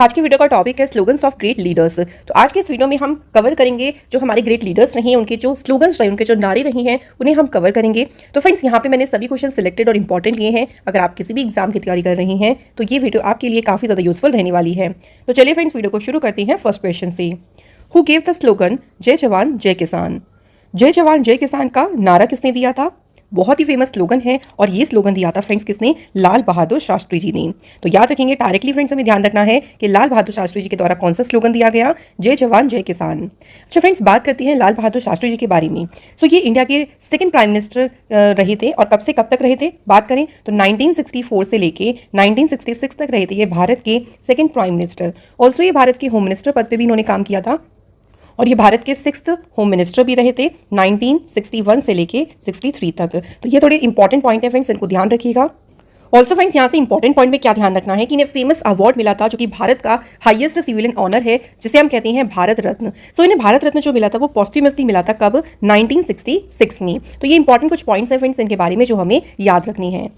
आज की वीडियो का टॉपिक है स्लोगन्स ऑफ ग्रेट लीडर्स। तो आज के इस वीडियो में हम कवर करेंगे जो हमारे ग्रेट लीडर्स रहे हैं, उनके जो स्लोगन्स रहे, उनके जो नारे रहे हैं, उन्हें हम कवर करेंगे। तो फ्रेंड्स, यहाँ पे मैंने सभी क्वेश्चन सिलेक्टेड और इंपॉर्टेंट लिए हैं। अगर आप किसी भी एग्जाम की तैयारी कर रहे हैं तो ये वीडियो आपके लिए काफ़ी ज़्यादा यूजफुल रहने वाली है। तो चलिए फ्रेंड्स, वीडियो को शुरू करते हैं फर्स्ट क्वेश्चन से। हु गेव द स्लोगन जय जवान जय किसान? जय जवान जय किसान का नारा किसने दिया था? बहुत ही फेमस स्लोगन है और ये स्लोगन दिया था फ्रेंड्स किसने? लाल बहादुर शास्त्री जी ने। तो याद रखेंगे, डायरेक्टली फ्रेंड्स हमें ध्यान रखना है कि लाल बहादुर शास्त्री जी के द्वारा कौन सा स्लोगन दिया गया? जय जवान जय किसान। अच्छा फ्रेंड्स, बात करते हैं लाल बहादुर शास्त्री जी के बारे में। सो ये इंडिया के सेकंड प्राइम मिनिस्टर रहे थे और कब से कब तक रहे थे बात करें तो 1964 से लेके 1966 तक रहे थे ये भारत के सेकंड प्राइम मिनिस्टर। ऑल्सो ये भारत के होम मिनिस्टर पद पे भी इन्होंने काम किया था और ये भारत के 6th होम मिनिस्टर भी रहे थे 1961 से लेके 63 तक। तो ये थोड़े इंपॉर्टेंट पॉइंट है फ्रेंड्स, इनको ध्यान रखिएगा। ऑल्सो फ्रेंड्स, यहाँ से इंपॉर्टेंट पॉइंट में क्या ध्यान रखना है कि इन्हें फेमस अवार्ड मिला था जो कि भारत का हाईएस्ट सिविलियन ऑनर है, जिसे हम कहते हैं भारत रत्न। सो इन्हें भारत रत्न जो मिला था वो पॉस्ट्यूमसली मिला था कब? 1966 में। तो ये इंपॉर्टेंट कुछ पॉइंट्स हैं फ्रेंड्स इनके बारे में जो हमें याद रखनी है।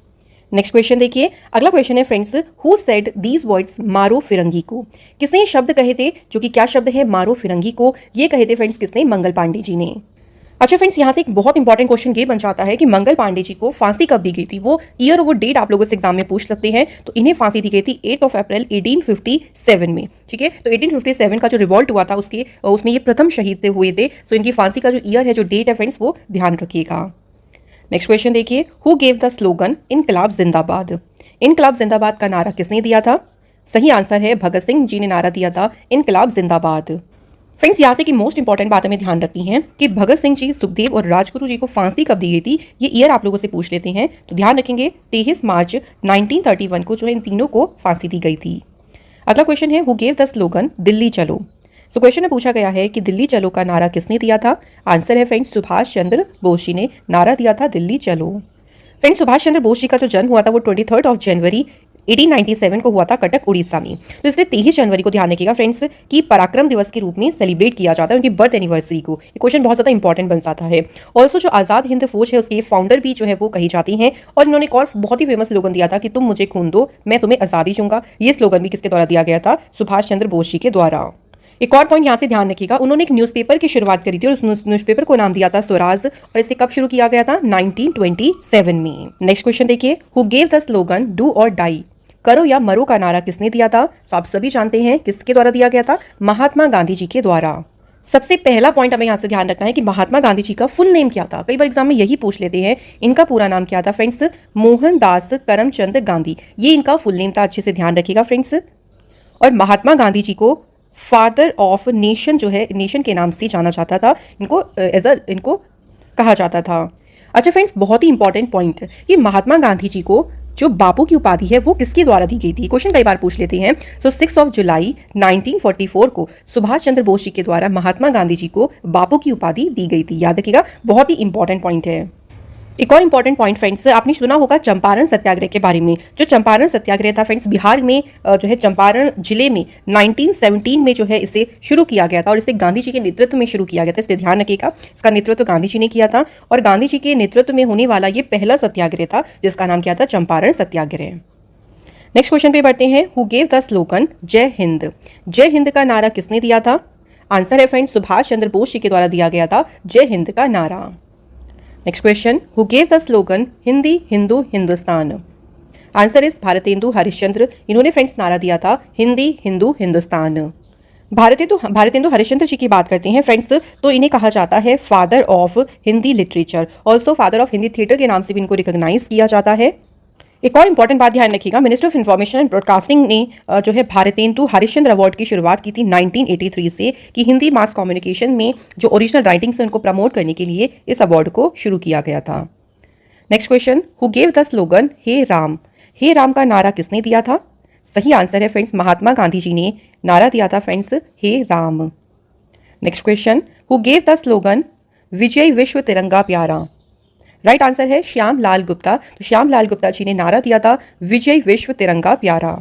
नेक्स्ट क्वेश्चन देखिए, अगला क्वेश्चन है friends, who said these words मारो फिरंगी को? किसने ये शब्द कहे थे जो कि क्या शब्द है? मारो फिरंगी को। ये कहे थे फ्रेंड्स किसने? मंगल पांडे जी ने। अच्छा फ्रेंड्स, यहाँ से एक बहुत इंपॉर्टेंट क्वेश्चन ये बन जाता है कि मंगल पांडे जी को फांसी कब दी गई थी? वो ईयर और वो डेट आप लोगों से एग्जाम में पूछ सकते हैं। तो इन्हें फांसी दी गई थी 8 अप्रैल 1857 में। ठीक है, तो 1857 का जो रिवॉल्ट हुआ था उसमें ये प्रथम शहीद हुए थे। सो इनकी फांसी का जो ईयर है, जो डेट है फ्रेंड्स, वो ध्यान रखिएगा। नेक्स्ट क्वेश्चन देखिए, हु गेव द स्लोगन इनकलाब जिंदाबाद? इनकलाब जिंदाबाद का नारा किसने दिया था? सही आंसर है भगत सिंह जी ने नारा दिया था इनकलाब जिंदाबाद। फ्रेंड्स, यहाँ से की मोस्ट इंपॉर्टेंट बात हमें ध्यान रखनी है कि भगत सिंह जी, सुखदेव और राजगुरु जी को फांसी कब दी गई थी? ये ईयर आप लोगों से पूछ लेते हैं। तो ध्यान रखेंगे 23 मार्च 1931 को जो है इन तीनों को फांसी दी गई थी। अगला क्वेश्चन है, who gave the slogan Delhi Chalo? So question में पूछा गया है कि दिल्ली चलो का नारा किसने दिया था? आंसर है फ्रेंड्स सुभाष चंद्र बोस जी ने नारा दिया था दिल्ली चलो। फ्रेंड्स, सुभाष चंद्र बोस जी का जो जन्म हुआ था वो 23 जनवरी 1897 को हुआ था कटक उड़ीसा में। तो इसलिए 23 जनवरी को ध्यान रखिएगा फ्रेंड्स कि पराक्रम दिवस के रूप में सेलिब्रेट किया जाता है उनकी बर्थ एनिवर्सरी को। ये क्वेश्चन बहुत ज़्यादा इंपॉर्टेंट बन जाता है। ऑल्सो जो आज़ाद हिंद फौज है उसके फाउंडर भी जो है वो कही जाती हैं और इन्होंने एक और बहुत ही फेमस स्लोगन दिया था कि तुम मुझे खून दो मैं तुम्हें आज़ादी दूंगा। ये स्लोगन भी किसके द्वारा दिया गया था? सुभाष चंद्र बोस जी के द्वारा। एक और पॉइंट यहाँ से ध्यान रखिएगा, उन्होंने एक न्यूज़पेपर की शुरुआत करी थी और उस न्यूज़पेपर को नाम दिया था स्वराज और इसे कब शुरू किया गया था? 1927 में। नेक्स्ट क्वेश्चन देखिए, who gave the slogan do और डाई? करो या मरो का नारा किसने दिया था? तो आप सभी जानते हैं किसके द्वारा दिया गया था? महात्मा गांधी जी के द्वारा। सबसे पहला पॉइंट हमें यहाँ से ध्यान रखना है कि महात्मा गांधी जी का फुल नेम क्या था? कई बार एग्जाम में यही पूछ लेते हैं, इनका पूरा नाम क्या था फ्रेंड्स? मोहनदास करमचंद गांधी, ये इनका फुल नेम था। अच्छे से ध्यान रखिएगा फ्रेंड्स। और महात्मा गांधी जी को फादर ऑफ नेशन जो है, नेशन के नाम से जाना जाता था, इनको कहा जाता था। अच्छा फ्रेंड्स, बहुत ही इंपॉर्टेंट पॉइंट, ये महात्मा गांधी जी को जो बापू की उपाधि है वो किसके द्वारा दी गई थी? क्वेश्चन कई बार पूछ लेते हैं। सो 6 जुलाई 1944 को सुभाष चंद्र बोस जी के द्वारा महात्मा गांधी जी को बापू की उपाधि दी गई थी। याद रखिएगा, बहुत ही इंपॉर्टेंट पॉइंट है। एक और इंपॉर्टेंट पॉइंट फ्रेंड्स, आपने सुना होगा चंपारण सत्याग्रह के बारे में। जो चंपारण सत्याग्रह था फ्रेंड्स, बिहार में जो है चंपारण जिले में 1917 में जो है इसे शुरू किया गया था और इसे गांधी जी के नेतृत्व में शुरू किया गया था। इसलिए ध्यान रखिएगा, इसका नेतृत्व गांधी जी ने किया था और गांधी जी के नेतृत्व में होने वाला ये पहला सत्याग्रह था जिसका नाम क्या था? चंपारण सत्याग्रह। नेक्स्ट क्वेश्चन पे बढ़ते हैं, हु गेव द स्लोगन जय हिंद? जय हिंद का नारा किसने दिया था? आंसर है फ्रेंड्स सुभाष चंद्र बोस जी के द्वारा दिया गया था जय हिंद का नारा। Next question, who gave the slogan Hindi Hindu Hindustan? Answer इस भारतेंदु हरिश्चंद्र, इन्होंने फ्रेंड्स नारा दिया था हिंदी हिंदू हिंदुस्तान। भारतेंदु हरिश्चंद्र जी की बात करते हैं फ्रेंड्स, तो इन्हें कहा जाता है father of Hindi literature. Also father of Hindi theatre के नाम से भी इनको रिकॉग्नाइज किया जाता है। एक और इंपॉर्टेंट बात ध्यान रखिएगा, minister of information and broadcasting ने जो है भारतेंदु हरिश्चंद्र अवार्ड की शुरुआत की थी 1983 से कि हिंदी मास कम्युनिकेशन में जो ओरिजिनल राइटिंग्स हैं उनको प्रमोट करने के लिए इस अवार्ड को शुरू किया गया था। Next question, who gave the slogan Hey Ram? हे राम का नारा किसने दिया था? सही आंसर है फ्रेंड्स महात्मा गांधी जी ने नारा दिया था फ्रेंड्स हे Ram. Next question, who gave the slogan Vijay Vishwa Tiranga प्यारा? राइट आंसर है श्याम लाल गुप्ता। तो श्याम लाल गुप्ता जी ने नारा दिया था विजय विश्व तिरंगा प्यारा।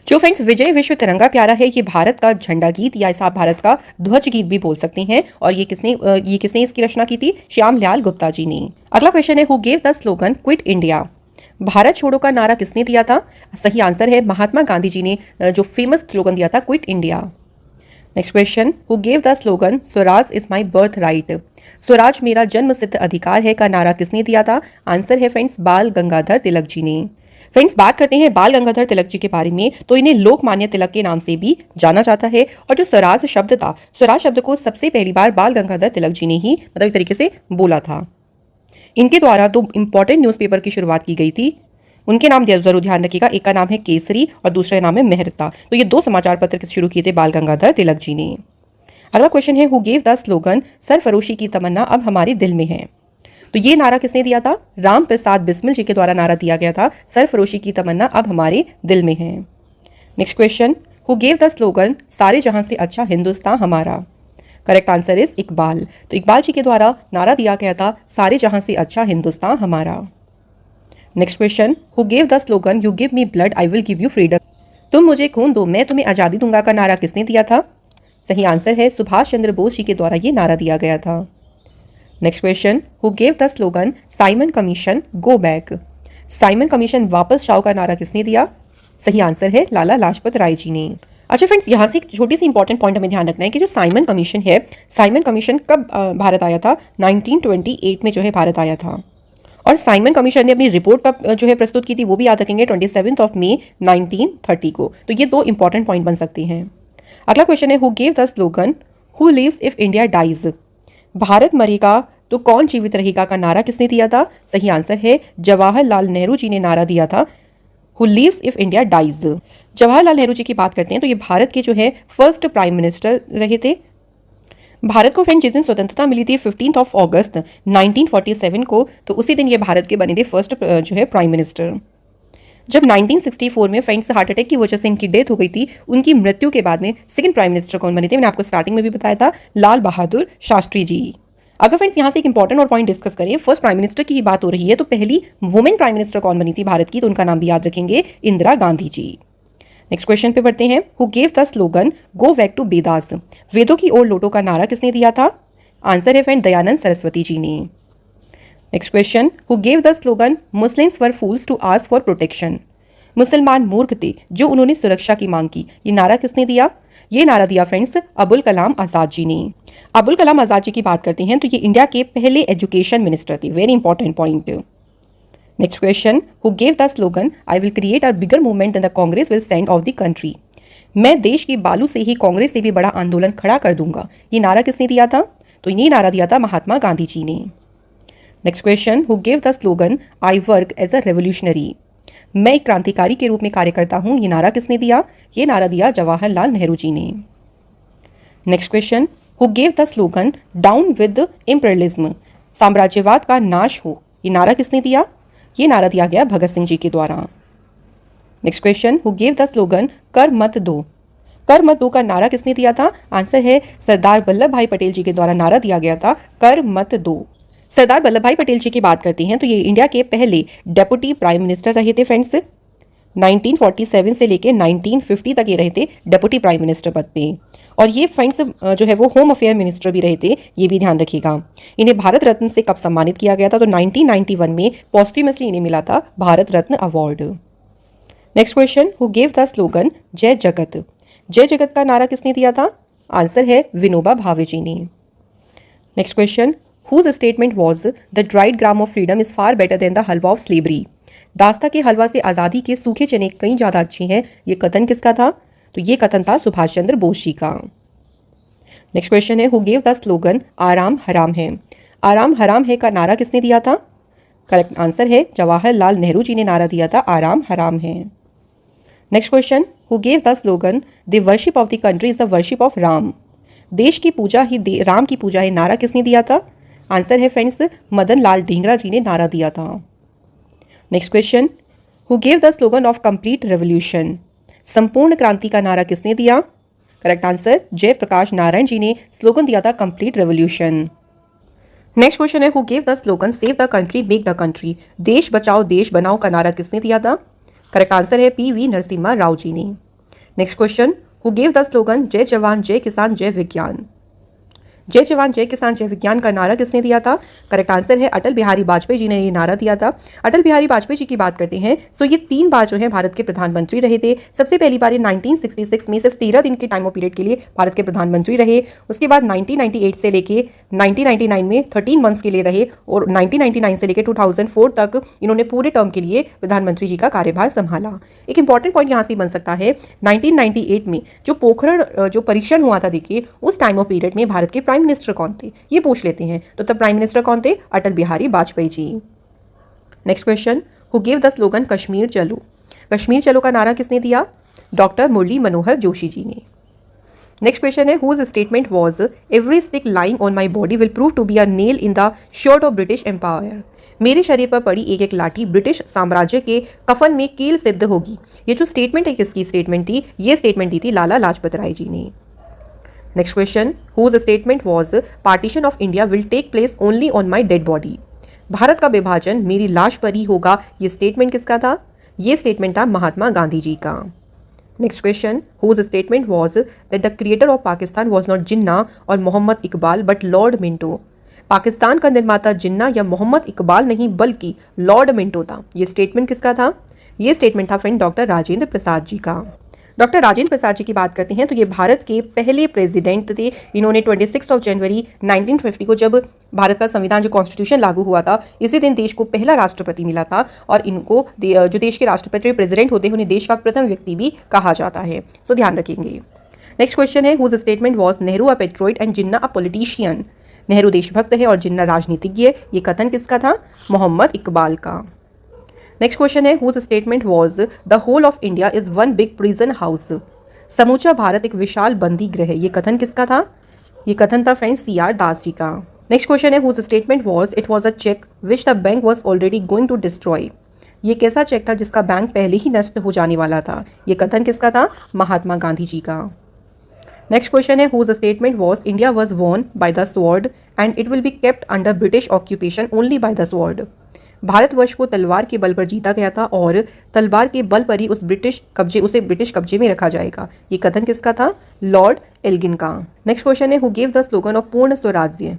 जो फ्रेंड्स विजय विश्व तिरंगा प्यारा है ये भारत का झंडा गीत या इसे आप भारत का ध्वज गीत भी बोल सकते हैं और ये किसने इसकी रचना की थी? श्याम लाल गुप्ता जी ने। अगला क्वेश्चन है, who gave the slogan quit India? Bharat छोड़ो का नारा किसने दिया था? सही आंसर है महात्मा गांधी जी ने जो फेमस स्लोगन दिया था quit India. Next question, who gave the slogan Swaraj is my birth right? Swaraj मेरा जन्म सिद्ध अधिकार है का नारा किसने दिया था? आंसर है फ्रेंड्स बाल गंगाधर तिलक जी ने। फ्रेंड्स बात करते हैं बाल गंगाधर तिलक जी के बारे में, तो इन्हें लोकमान्य तिलक के नाम से भी जाना जाता है। और जो स्वराज शब्द था, स्वराज शब्द को सबसे पहली बार बाल गंगाधर तिलक जी ने ही मतलब एक तरीके से बोला था। इनके द्वारा दो इंपॉर्टेंट न्यूज़पेपर की शुरुआत की गई थी, उनके नाम जरूर ध्यान रखिएगा। एक का नाम है केसरी और दूसरा नाम है मेहरता। तो ये दो समाचार पत्र शुरू किए थे बाल गंगाधर तिलक जी ने। अगला क्वेश्चन है, हु गेव द स्लोगन सरफरोशी की तमन्ना अब हमारे दिल में है? तो ये नारा किसने दिया था? राम प्रसाद बिस्मिल जी के द्वारा नारा दिया गया था, सरफरोशी की तमन्ना अब हमारे दिल में है। Next question, who gave the slogan सारे जहां से अच्छा हिंदुस्तान हमारा? Correct answer is Iqbal. तो इकबाल जी के द्वारा नारा दिया गया था सारे जहां से अच्छा हिंदुस्तान हमारा। Next question, who gave the slogan you give me blood I will give you freedom? तुम मुझे खून दो मैं तुम्हें आजादी दूंगा का नारा किसने दिया था? सही आंसर है सुभाष चंद्र बोस जी के द्वारा ये नारा दिया गया था। Next question, who gave the slogan Simon commission go back? Simon commission वापस जाओ का नारा किसने दिया? सही आंसर है लाला लाजपत राय जी ने। अच्छा फ्रेंड्स, यहाँ से एक छोटी सी इंपॉर्टेंट पॉइंट हमें ध्यान रखना है कि जो साइमन कमीशन है, साइमन कमीशन कब भारत आया था? 1928 में जो है भारत आया था। और साइमन कमीशन ने अपनी रिपोर्ट कब जो है प्रस्तुत की थी वो भी याद रखेंगे, 27 मई 1930 को। तो ये दो इंपॉर्टेंट पॉइंट बन सकते हैं। अगला क्वेश्चन है, who gave the slogan who lives if India dies? Bharat मरेगा तो कौन जीवित रहेगा का नारा किसने दिया था? सही आंसर है जवाहरलाल नेहरू जी ने नारा दिया था who lives if India dies. Jawaharlal Nehru ji की बात करते हैं तो ये भारत के जो है फर्स्ट प्राइम मिनिस्टर रहे थे। भारत को फ्रेंड जिस दिन स्वतंत्रता मिली थी 15 अगस्त 1947 को, तो उसी दिन ये भारत के बने थे फर्स्ट जो है प्राइम मिनिस्टर। जब 1964 में फ्रेंड्स हार्ट अटैक की वजह से इनकी डेथ हो गई थी, उनकी मृत्यु के बाद में सेकंड प्राइम मिनिस्टर कौन बने थे? मैंने आपको स्टार्टिंग में भी बताया था, लाल बहादुर शास्त्री जी। अगर फ्रेंड्स यहाँ से एक इंपॉर्टेंट और पॉइंट डिस्कस करें, फर्स्ट प्राइम मिनिस्टर की ही बात हो रही है, तो पहली वुमेन प्राइम मिनिस्टर कौन बनी थी भारत की? तो उनका नाम भी याद रखेंगे, इंदिरा गांधी जी। नेक्स्ट क्वेश्चन पे बढ़ते हैं, who gave the slogan go back to Vedas? वेदों की ओर लौटो का नारा किसने दिया था? आंसर है फ्रेंड दयानंद सरस्वती जी ने। Next question, who gave the slogan Muslims were fools to ask for protection? मुसलमान मूर्ख थे जो उन्होंने सुरक्षा की मांग की, ये नारा किसने दिया? ये नारा दिया फ्रेंड्स अबुल कलाम आजाद जी ने। अबुल कलाम आजाद जी की बात करते हैं तो ये इंडिया के पहले एजुकेशन मिनिस्टर थे, very important point. Next question, who gave the slogan I will create a bigger movement than the Congress will send off the country? मैं देश की बालू से ही कांग्रेस से भी बड़ा आंदोलन खड़ा कर दूंगा, ये नारा किसने दिया था? तो ये नारा दिया था महात्मा गांधी जी ने। Next question, who gave the slogan I work as a revolutionary? मैं एक क्रांतिकारी के रूप में कार्य करता हूं, ये नारा किसने दिया? ये नारा दिया जवाहरलाल नेहरू जी ने। Next question, who gave the slogan down with imperialism? साम्राज्यवाद का नाश हो, ये नारा किसने दिया? ये नारा दिया गया भगत सिंह जी के द्वारा। Next question, who gave the slogan कर मत दो? कर मत दो का नारा किसने दिया था? आंसर है सरदार वल्लभ भाई पटेल जी के द्वारा नारा दिया गया था कर मत दो। सरदार वल्लभ भाई पटेल जी की बात करते हैं तो ये इंडिया के पहले डेप्यूटी प्राइम मिनिस्टर रहे थे फ्रेंड्स। 1947 से लेकर 1950 तक ये रहे थे डेप्यूटी प्राइम मिनिस्टर पद पे। और ये फ्रेंड्स जो है वो होम अफेयर मिनिस्टर भी रहे थे, ये भी ध्यान रखिएगा। इन्हें भारत रत्न से कब सम्मानित किया गया था? तो 1991 में पॉस्ट्यूमसली इन्हें मिला था Bharat Ratna award. Next question, who gave the slogan Jai Jagat? जय जगत का नारा किसने दिया था? आंसर है विनोबा भावे जी ने। Next question, whose statement was the dried gram of freedom is far better than the halwa of slavery? दास्ता के हलवा से आज़ादी के सूखे चने कहीं ज़्यादा अच्छे हैं, ये कथन किसका था? तो ये कथन था सुभाष चंद्र बोस जी का। नेक्स्ट क्वेश्चन है, हु गेव द स्लोगन आराम हराम है? आराम हराम है का नारा किसने दिया था? करेक्ट आंसर है जवाहरलाल नेहरू जी ने नारा दिया था आराम हराम है। Next question, who gave the slogan the worship of the country is the worship of Ram? देश की पूजा ही राम की पूजा है, नारा किसने दिया था? आंसर है फ्रेंड्स मदन लाल ढींगरा जी ने नारा दिया था। Next question, who gave the slogan of complete revolution? संपूर्ण क्रांति का नारा किसने दिया? करेक्ट आंसर जयप्रकाश नारायण जी ने स्लोगन दिया था कंप्लीट रेवोल्यूशन। नेक्स्ट क्वेश्चन है, who gave the slogan save the country make the country? देश बचाओ देश बनाओ का नारा किसने दिया था? करेक्ट आंसर है PV नरसिम्हा राव जी ने। Next question, who gave the slogan जय जवान जय किसान जय विज्ञान? जय जवान जय किसान जय विज्ञान का नारा किसने दिया था? करेक्ट आंसर है अटल बिहारी वाजपेयी जी ने ये नारा दिया था। अटल बिहारी वाजपेयी जी की बात करते हैं तो ये 3 बार जो है भारत के प्रधानमंत्री रहे थे। सबसे पहली बार 1966 में सिर्फ 13 दिन के टाइम ऑफ पीरियड के लिए भारत के प्रधानमंत्री रहे। उसके बाद 1998 से लेके 1999 में 13 मंथ्स के लिए रहे और 1999 से लेके 2004 तक इन्होंने पूरे टर्म के लिए प्रधानमंत्री जी का कार्यभार संभाला। एक इंपॉर्टेंट पॉइंट यहाँ से बन सकता है 1998 में जो पोखरण जो परीक्षण हुआ था, देखिए उस टाइम ऑफ पीरियड में भारत के प्राइम मिनिस्टर कौन थे, ये पूछ लेते हैं। तो तब प्राइम मिनिस्टर कौन थे? Atal Bihari Vajpayee ji. Next question, who give the slogan Kashmir Chalo? Kashmir चलो का नारा किसने दिया? डॉक्टर मुरली मनोहर जोशी जी ने। नेक्स्ट क्वेश्चन है whose statement was every stick lying on my body will prove to be a nail in the shirt of British empire? मेरे शरीर पर पड़ी एक एक लाठी ब्रिटिश साम्राज्य के कफन में कील सिद्ध होगी। ये जो स्टेटमेंट है किसकी स्टेटमेंट थी? ये स्टेटमेंट दी थी लाला लाजपत राय जी ने। Next question, whose statement was partition of India will take place only on my dead body? Bharat का विभाजन मेरी लाश पर ही होगा। ये स्टेटमेंट किसका था? ये स्टेटमेंट था महात्मा गांधी जी का। Next question, whose statement was that the creator of Pakistan was not Jinnah और Mohammad Iqbal but Lord Minto? Pakistan का निर्माता जिन्ना या मोहम्मद इकबाल नहीं बल्कि लॉर्ड मिंटो था। ये स्टेटमेंट किसका था? ये स्टेटमेंट था फ्रेंड डॉक्टर राजेंद्र प्रसाद जी का। डॉक्टर राजेंद्र प्रसाद जी की बात करते हैं तो ये भारत के पहले प्रेसिडेंट थे। इन्होंने 26 जनवरी 1950 को जब भारत का संविधान जो कॉन्स्टिट्यूशन लागू हुआ था, इसी दिन देश को पहला राष्ट्रपति मिला था और इनको जो देश के राष्ट्रपति प्रेसिडेंट होते हैं उन्हें देश का प्रथम व्यक्ति भी कहा जाता है, सो ध्यान रखेंगे। नेक्स्ट क्वेश्चन है whose statement was Nehru a patriot and Jinnah a politician? Nehru देशभक्त है और जिन्ना राजनीतिज्ञ। ये कथन किसका था? मोहम्मद इकबाल का। नेक्स्ट क्वेश्चन है whose statement was the whole of India is one big prison house? समूचा भारत एक विशाल बंदी गृह है। ये कथन किसका था? ये कथन था फ्रेंड्स CR दास जी का। नेक्स्ट क्वेश्चन है whose statement was it was a cheque which the bank was already going to destroy? ये कैसा चेक था जिसका बैंक पहले ही नष्ट हो जाने वाला था? ये कथन किसका था? महात्मा गांधी जी का। नेक्स्ट क्वेश्चन है whose statement was India was won by the sword and it will be kept under British occupation only by the sword? Bharatvarsh को तलवार के बल पर जीता गया था और तलवार के बल पर ही उसे ब्रिटिश कब्जे में रखा जाएगा। ये कथन किसका था? लॉर्ड एल्गिन का। नेक्स्ट क्वेश्चन है who give the slogan of पूर्ण स्वराज्य?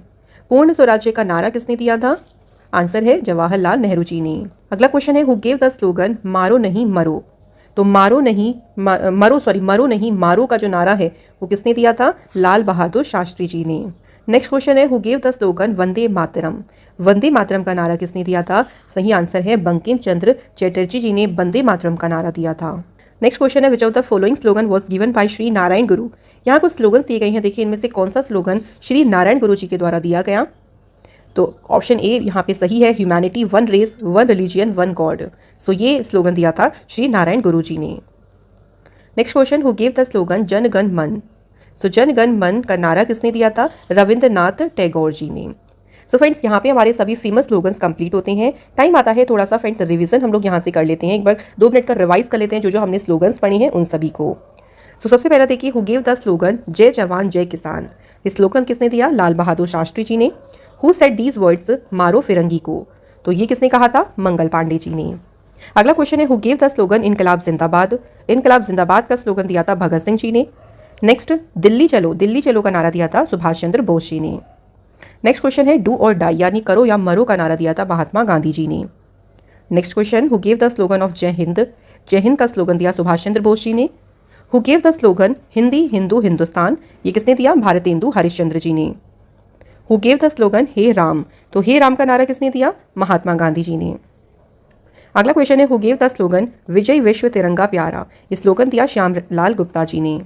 पूर्ण स्वराज्य का नारा किसने दिया था? आंसर है जवाहरलाल नेहरू जी ने। अगला क्वेश्चन है हु गिव द स्लोगन मारो नहीं मरो? तो मरो नहीं मारो का जो नारा है वो किसने दिया था? लाल बहादुर शास्त्री जी ने। नेक्स्ट क्वेश्चन है who give the slogan Vande Mataram? Vande Mataram का नारा किसने दिया था? सही आंसर है बंकिम चंद्र चटर्जी जी ने वंदे मातरम का नारा दिया था। नेक्स्ट क्वेश्चन है which of the following slogan was given by Shri Narayana गुरु? यहाँ कुछ स्लोगन दिए गए हैं, देखिए इनमें से कौन सा स्लोगन श्री नारायण गुरु जी के द्वारा दिया गया? तो ऑप्शन ए यहाँ पे सही है, humanity one race one religion one god. So ये स्लोगन दिया था श्री नारायण गुरु जी ने। Next question who give the slogan Jana Gana मन? सो जन गण मन का नारा किसने दिया था? रविंद्रनाथ टैगोर जी ने। सो फ्रेंड्स यहाँ पे हमारे सभी फेमस स्लोगन्स कंप्लीट होते हैं। टाइम आता है थोड़ा सा फ्रेंड्स रिवीजन हम लोग यहाँ से कर लेते हैं, एक बार 2 मिनट का रिवाइज कर लेते हैं जो हमने स्लोगन्स पढ़े हैं उन सभी को। सो सबसे पहला देखिए हु गिव द स्लोगन जय जवान जय किसान? इस स्लोगन किसने दिया? लाल बहादुर शास्त्री जी ने। हु सेड दीज वर्ड्स मारो फिरंगी को? तो ये किसने कहा था? मंगल पांडे जी ने। अगला क्वेश्चन है हु गिव द स्लोगन इनकलाब जिंदाबाद? इनकलाब जिंदाबाद का स्लोगन दिया था भगत सिंह जी ने। नेक्स्ट दिल्ली चलो का नारा दिया था सुभाष चंद्र बोस जी ने। नेक्स्ट क्वेश्चन है डू और डाई यानी करो या मरो का नारा दिया था महात्मा गांधी जी ने। Next question who give the slogan of जय हिंद का स्लोगन दिया सुभाष चंद्र बोस जी ने। Who give the slogan Hindi Hindu Hindustan? ये किसने दिया? भारतेंदु हरिश्चंद्र जी ने। Who give the slogan Hey Ram? तो हे राम का नारा किसने दिया? महात्मा गांधी जी ने। अगला क्वेश्चन है who give the slogan Vijay Vishwa Tiranga प्यारा? ये स्लोगन दिया श्याम लाल गुप्ता जी ने।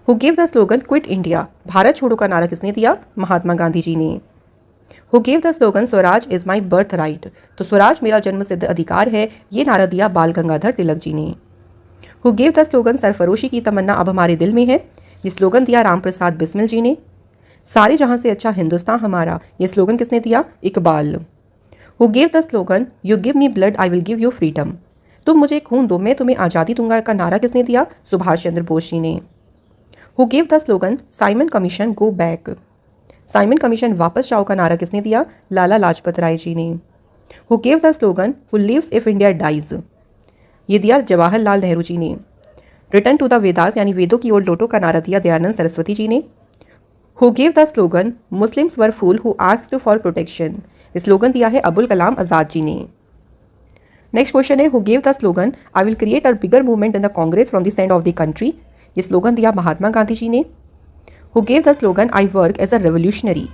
Who give the slogan quit India? Bharat छोड़ो का नारा किसने दिया? महात्मा गांधी जी ने। Who give the slogan Swaraj is my birth right? तो स्वराज मेरा जन्म सिद्ध अधिकार है, ये नारा दिया बाल गंगाधर तिलक जी ने। हु गिव द स्लोगन सरफरोशी की तमन्ना अब हमारे दिल में है? ये स्लोगन दिया राम प्रसाद बिस्मिल जी ने। सारे जहां से अच्छा हिंदुस्तान हमारा? ये स्लोगन किसने दिया? Iqbal. Who give the slogan you give me blood I will give you freedom? तुम मुझे खून दो मैं तुम्हें आज़ादी दूंगा का नारा किसने दिया? सुभाष चंद्र बोस जी ने। Who give the slogan Simon commission go back? Simon commission वापस जाओ का नारा किसने दिया? लाला लाजपत राय जी ने। Who give the slogan who lives if India dies? ये दिया जवाहरलाल नेहरू जी ने। रिटर्न टू द वेदास यानी वेदों की ओर लौटो का नारा दिया दयानंद सरस्वती जी ने। Who gave the slogan Muslims were fool who asked for protection. ये स्लोगन दिया है अबुल कलाम आज़ाद जी ने। नेक्स्ट क्वेश्चन है who gave the slogan I will create a bigger movement in the Congress from the centre of the country. ये slogan दिया महात्मा गांधी जी ने। Who gave the slogan I work as a revolutionary,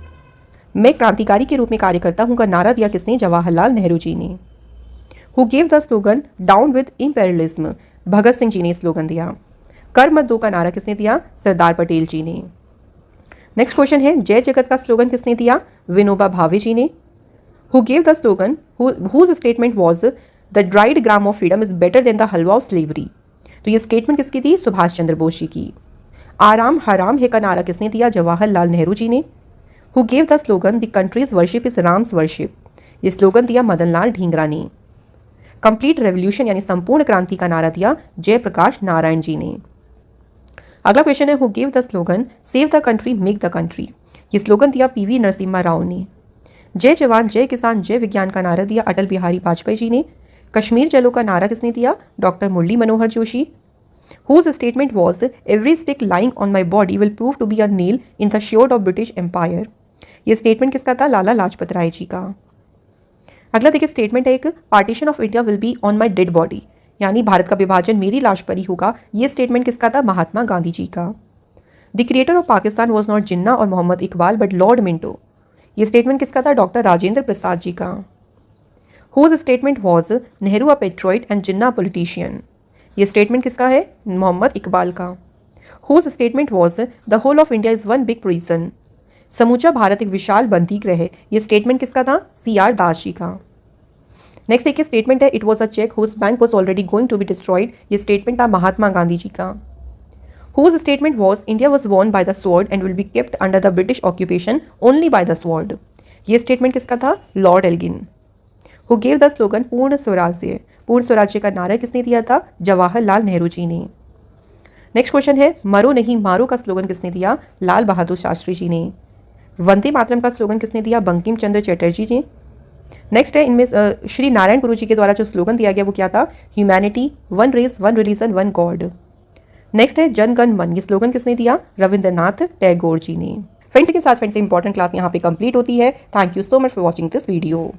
मैं क्रांतिकारी के रूप में कार्य करता हूँ का नारा दिया किसने? जवाहरलाल नेहरू जी ने। Who gave the slogan down with imperialism, Bhagat Singh ji ने स्लोगन दिया। कर मत दो का नारा किसने दिया? सरदार पटेल जी ने। नेक्स्ट क्वेश्चन है जय जगत का स्लोगन किसने दिया? विनोबा भावे जी ने। Who gave the slogan whose statement was the dried gram of freedom is better than the halwa of slavery. तो ये स्टेटमेंट किसकी थी? सुभाष चंद्र बोस जी की। आराम हराम है का नारा किसने दिया? जवाहरलाल नेहरू जी ने। Who gave the slogan the countries worship is Ram's worship. ये स्लोगन दिया मदनलाल ढींगरा ने। कंप्लीट रेवोल्यूशन यानी संपूर्ण क्रांति का नारा दिया जयप्रकाश नारायण जी ने। अगला क्वेश्चन है who gave the slogan save the country make the country. ये स्लोगन दिया पीवी नरसिम्हा राव ने। जय जवान जय किसान जय विज्ञान का नारा दिया अटल बिहारी वाजपेयी जी ने। कश्मीर चलो का नारा किसने दिया? Doctor Murli Manohar Joshi. Whose statement was every stick lying on my body will prove to be a nail in the shroud of British empire. ये स्टेटमेंट किसका था? लाला लाजपत राय जी का। अगला देखिए स्टेटमेंट है एक partition of India will be on my dead body, यानी भारत का विभाजन मेरी लाश पर ही होगा। ये स्टेटमेंट किसका था? महात्मा गांधी जी का। The creator of Pakistan was not Jinnah और Mohammad Iqbal but Lord Minto. ये स्टेटमेंट किसका था? डॉक्टर राजेंद्र प्रसाद जी का। Whose statement was Nehru a patriot and Jinnah politician. ये स्टेटमेंट किसका है? मोहम्मद इकबाल का। Whose statement was the whole of India is one big prison. समूचा भारत एक विशाल बंदीगृह है। ये स्टेटमेंट किसका था? CR दास जी का। नेक्स्ट एक स्टेटमेंट है it was a cheque whose bank was already going to be destroyed. ये स्टेटमेंट था महात्मा गांधी जी का। Whose statement was India was worn by the sword and will be kept under the British occupation only by the sword. ये statement किसका था? Lord Elgin. Who gave the slogan Purna Swarajya, पूर्ण स्वराज्य का नारा किसने दिया था? जवाहरलाल नेहरू जी ने। नेक्स्ट क्वेश्चन है मरो नहीं मारो का स्लोगन किसने दिया? लाल बहादुर शास्त्री जी ने। वंदे मातरम का स्लोगन किसने दिया? बंकिम चंद्र चटर्जी जी। नेक्स्ट है इनमें श्री नारायण गुरु जी के द्वारा जो स्लोगन दिया गया वो क्या था? Humanity one race one religion one God. Next है जन गण मन, ये स्लोगन किसने दिया? रविंद्रनाथ टैगोर जी ने। फ्रेंड्स के साथ फ्रेंड्स इंपॉर्टेंट क्लास यहाँ पे कंप्लीट होती है। Thank you so much for watching this video.